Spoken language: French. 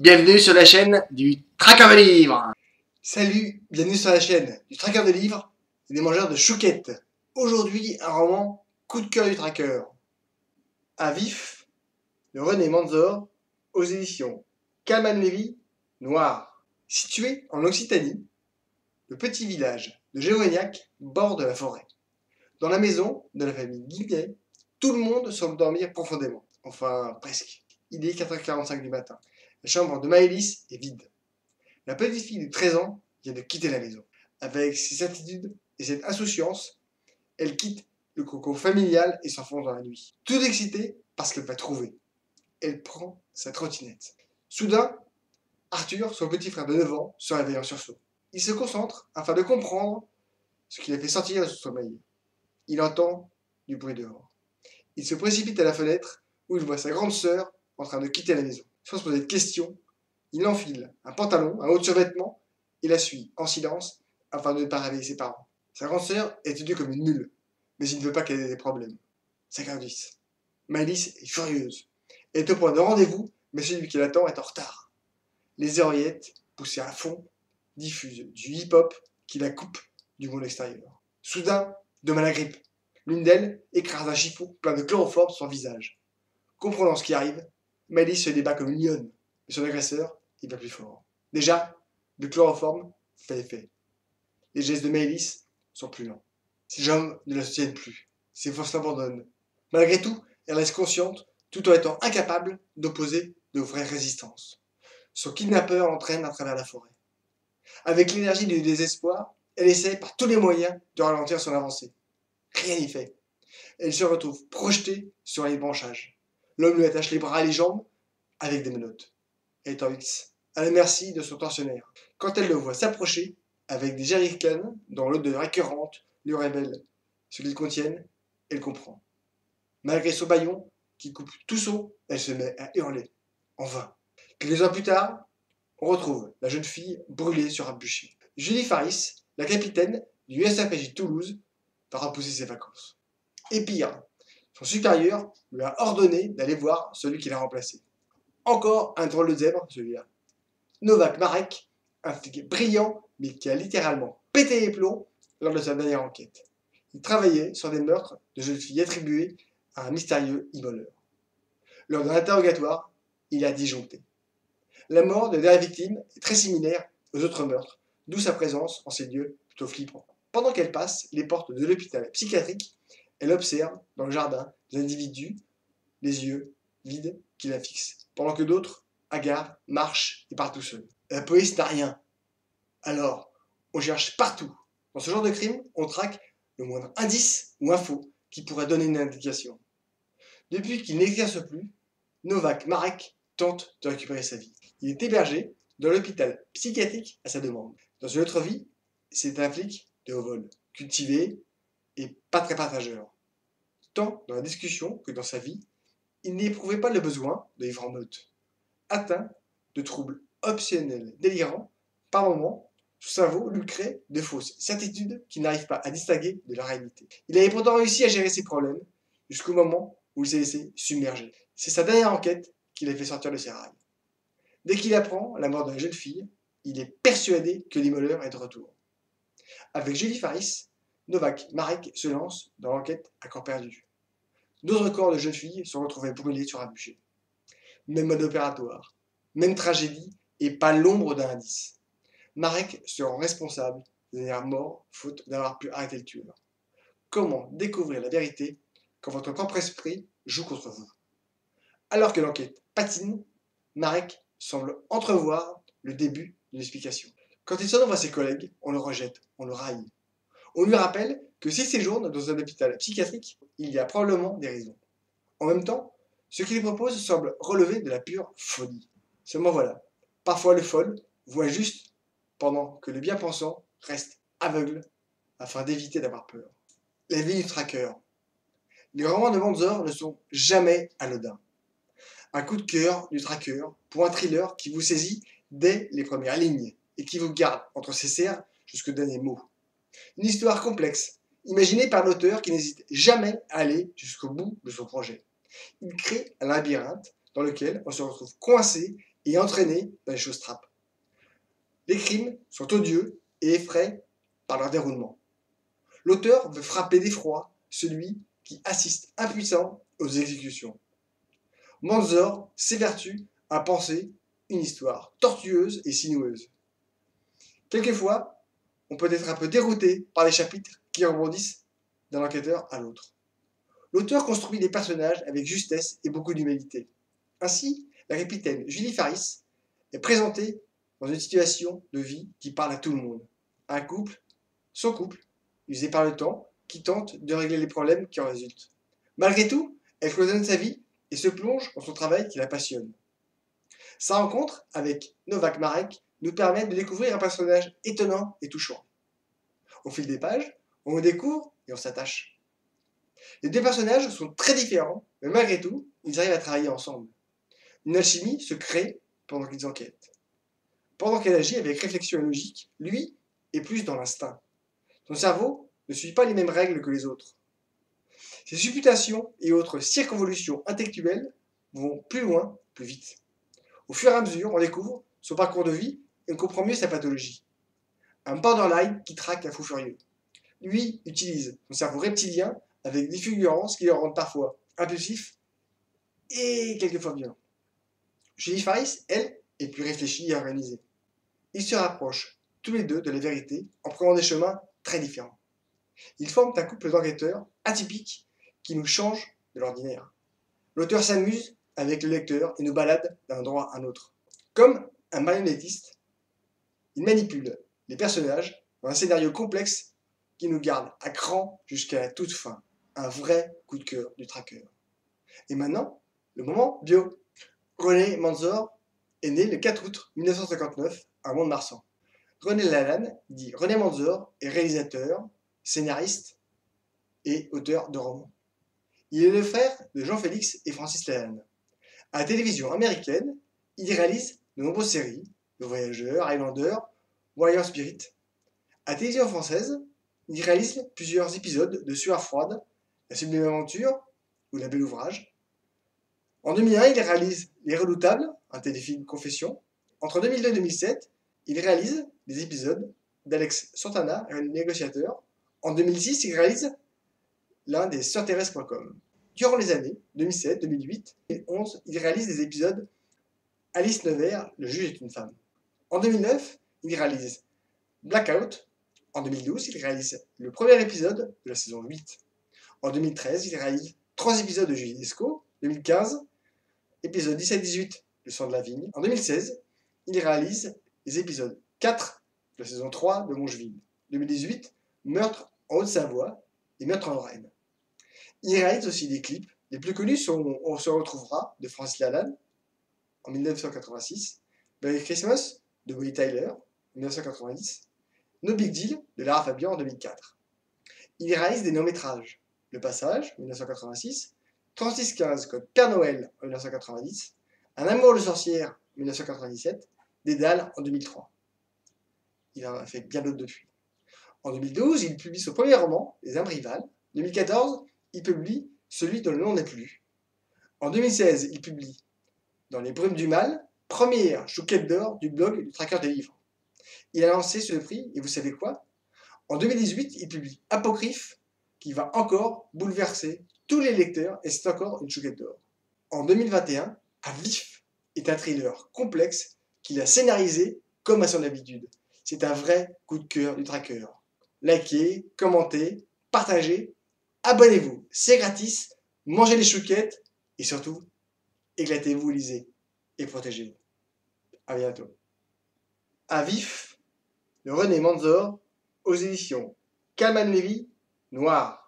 Bienvenue sur la chaîne du Traqueur de Livres. Salut, bienvenue sur la chaîne du Traqueur de Livres et des mangeurs de chouquettes. Aujourd'hui, un roman coup de cœur du traqueur. À vif, de René Manzor, aux éditions Calman Levy, Noir. Situé en Occitanie, le petit village de Gévauignac borde la forêt. Dans la maison de la famille Guinet, tout le monde semble dormir profondément. Enfin, presque. Il est 4h45 du matin. La chambre de Maëlys est vide. La petite fille de 13 ans vient de quitter la maison. Avec ses certitudes et cette insouciance, elle quitte le cocon familial et s'enfonce dans la nuit. Toute excitée parce qu'elle va trouver. Elle prend sa trottinette. Soudain, Arthur, son petit frère de 9 ans, se réveille en sursaut. Il se concentre afin de comprendre ce qui l'a fait sortir de son sommeil. Il entend du bruit dehors. Il se précipite à la fenêtre où il voit sa grande sœur en train de quitter la maison. Sans se poser de questions, il enfile un pantalon, un haut de survêtement et la suit en silence afin de ne pas réveiller ses parents. Sa grande sœur est tenue comme une mule, mais il ne veut pas qu'elle ait des problèmes. Ça gardisse. Maëlys est furieuse. Elle est au point de rendez-vous, mais celui qui l'attend est en retard. Les oreillettes, poussées à fond, diffusent du hip-hop qui la coupe du monde extérieur. Soudain, deux mains la grippent. L'une d'elles écrase un chiffon plein de chloroforme sur son visage. Comprenant ce qui arrive, Maëlys se débat comme une lionne, mais son agresseur, il va plus fort. Déjà, le chloroforme fait effet. Les gestes de Maëlys sont plus lents. Ses jambes ne la soutiennent plus. Ses forces l'abandonnent. Malgré tout, elle reste consciente, tout en étant incapable d'opposer de vraies résistances. Son kidnappeur l'entraîne à travers la forêt. Avec l'énergie du désespoir, elle essaie par tous les moyens de ralentir son avancée. Rien n'y fait. Elle se retrouve projetée sur les branchages. L'homme lui attache les bras et les jambes avec des menottes. Elle est en X, à la merci de son tortionnaire. Quand elle le voit s'approcher, avec des jerrycans dont l'odeur récurrente lui révèle ce qu'ils contiennent, elle comprend. Malgré son bâillon, qui coupe tout son, elle se met à hurler. En vain. Quelques heures plus tard, on retrouve la jeune fille brûlée sur un bûcher. Julie Faris, la capitaine du SAPJ Toulouse, va repousser ses vacances. Et pire, son supérieur lui a ordonné d'aller voir celui qui l'a remplacé. Encore un drôle de zèbre, celui-là. Novak Marek, un flic brillant, mais qui a littéralement pété les plombs lors de sa dernière enquête. Il travaillait sur des meurtres de jeunes filles attribués à un mystérieux immoleur. Lors d'un interrogatoire, il a disjoncté. La mort de la dernière victime est très similaire aux autres meurtres, d'où sa présence en ces lieux plutôt flippants. Pendant qu'elle passe les portes de l'hôpital psychiatrique, elle observe dans le jardin des individus, les yeux vides qui la fixent, pendant que d'autres, hagards, marchent et partent tout seuls. La police n'a rien. Alors, on cherche partout. Dans ce genre de crime, on traque le moindre indice ou info qui pourrait donner une indication. Depuis qu'il n'exerce plus, Novak Marek tente de récupérer sa vie. Il est hébergé dans l'hôpital psychiatrique à sa demande. Dans une autre vie, c'est un flic de haut vol, cultivé et pas très partageur. Tant dans la discussion que dans sa vie, il n'éprouvait pas le besoin de vivre en meute. Atteint de troubles obsessionnels délirants, par moments, son cerveau lui crée de fausses certitudes qu'il n'arrive pas à distinguer de la réalité. Il avait pourtant réussi à gérer ses problèmes jusqu'au moment où il s'est laissé submerger. C'est sa dernière enquête qui l'a fait sortir de ses rails. Dès qu'il apprend la mort de la jeune fille, il est persuadé que l'immoleur est de retour. Avec Julie Faris, Novak Marek se lance dans l'enquête à corps perdu. D'autres corps de jeunes filles sont retrouvés brûlés sur un bûcher. Même mode opératoire, même tragédie et pas l'ombre d'un indice. Marek se rend responsable de dernières morts faute d'avoir pu arrêter le tueur. Comment découvrir la vérité quand votre propre esprit joue contre vous? Alors que l'enquête patine, Marek semble entrevoir le début de l'explication. Quand il s'en ouvre à ses collègues, on le rejette, on le raille. On lui rappelle que s'il séjourne dans un hôpital psychiatrique, il y a probablement des raisons. En même temps, ce qu'il propose semble relever de la pure folie. Seulement voilà, parfois le folle voit juste pendant que le bien-pensant reste aveugle afin d'éviter d'avoir peur. La vie du traqueur. Les romans de Manzor ne sont jamais anodins. Un coup de cœur du traqueur pour un thriller qui vous saisit dès les premières lignes et qui vous garde entre ses serres jusqu'au dernier mot. Une histoire complexe, imaginée par l'auteur qui n'hésite jamais à aller jusqu'au bout de son projet. Il crée un labyrinthe dans lequel on se retrouve coincé et entraîné dans les choses trappes. Les crimes sont odieux et effraient par leur déroulement. L'auteur veut frapper d'effroi celui qui assiste impuissant aux exécutions. Manzor s'évertue à penser une histoire tortueuse et sinueuse. Quelquefois, on peut être un peu dérouté par les chapitres qui rebondissent d'un enquêteur à l'autre. L'auteur construit des personnages avec justesse et beaucoup d'humanité. Ainsi, la capitaine Julie Faris est présentée dans une situation de vie qui parle à tout le monde. Un couple, son couple, usé par le temps, qui tente de régler les problèmes qui en résultent. Malgré tout, elle cloisonne sa vie et se plonge dans son travail qui la passionne. Sa rencontre avec Novak Marek nous permet de découvrir un personnage étonnant et touchant. Au fil des pages, on le découvre et on s'attache. Les deux personnages sont très différents, mais malgré tout, ils arrivent à travailler ensemble. Une alchimie se crée pendant qu'ils enquêtent. Pendant qu'elle agit avec réflexion et logique, lui est plus dans l'instinct. Son cerveau ne suit pas les mêmes règles que les autres. Ses supputations et autres circonvolutions intellectuelles vont plus loin, plus vite. Au fur et à mesure, on découvre son parcours de vie et on comprend mieux sa pathologie. Un borderline qui traque un fou furieux. Lui utilise son cerveau reptilien avec des fulgurances qui le rendent parfois impulsif et quelquefois violent. Julie Faris, elle, est plus réfléchie et organisée. Ils se rapprochent tous les deux de la vérité en prenant des chemins très différents. Ils forment un couple d'enquêteurs atypique qui nous change de l'ordinaire. L'auteur s'amuse avec le lecteur et nous balade d'un endroit à un autre. Comme un marionnettiste, il manipule les personnages dans un scénario complexe qui nous garde à cran jusqu'à la toute fin. Un vrai coup de cœur du tracker. Et maintenant, le moment bio. René Manzor est né le 4 août 1959 à Mont-de-Marsan. René Lalanne, dit René Manzor, est réalisateur, scénariste et auteur de romans. Il est le frère de Jean-Félix et Francis Lalanne. À la télévision américaine, il réalise de nombreuses séries, Le Voyageur, Highlander, Warrior Spirit. À la télévision française, il réalise plusieurs épisodes de Sueur froide, La sublime aventure ou La belle ouvrage. En 2001, il réalise Les Redoutables, un téléfilm confession. Entre 2002 et 2007, il réalise des épisodes d'Alex Santana, un négociateur. En 2006, il réalise l'un des sœurthérèse.com. Durant les années 2007, 2008 et 2011, il réalise des épisodes Alice Nevers, Le juge est une femme. En 2009, il réalise Blackout. En 2012, il réalise le premier épisode de la saison 8. En 2013, il réalise 3 épisodes de Julie Lescaut. 2015, épisode 17-18, Le sang de la vigne. En 2016, il réalise les épisodes 4 de la saison 3 de Longeville. 2018, Meurtre en Haute-Savoie et Meurtre en Lorraine. Il réalise aussi des clips. Les plus connus sont On se retrouvera de Francis Lalanne en 1986, Merry Christmas de Bonnie Tyler en 1990, No Big Deal de Lara Fabian en 2004. Il réalise des longs-métrages. Le Passage, 1986, 3615 Code Père Noël en 1990, Un amour de sorcière en 1997, Dédale en 2003. Il en a fait bien d'autres depuis. En 2012, il publie son premier roman, Les âmes rivales. En 2014, il publie Celui dont le nom n'est plus. En 2016, il publie Dans les brumes du mal, première chouquette d'or du blog du Traqueur des livres. Il a lancé ce prix, et vous savez quoi? En 2018, il publie Apocryphe, qui va encore bouleverser tous les lecteurs, et c'est encore une chouquette d'or. En 2021, À vif est un thriller complexe qu'il a scénarisé comme à son habitude. C'est un vrai coup de cœur du tracker. Likez, commentez, partagez, abonnez-vous, c'est gratis, mangez les chouquettes, et surtout, éclatez-vous, lisez, et protégez-vous. À bientôt. À vif de René Manzor, aux éditions Calman Lévy, Noir.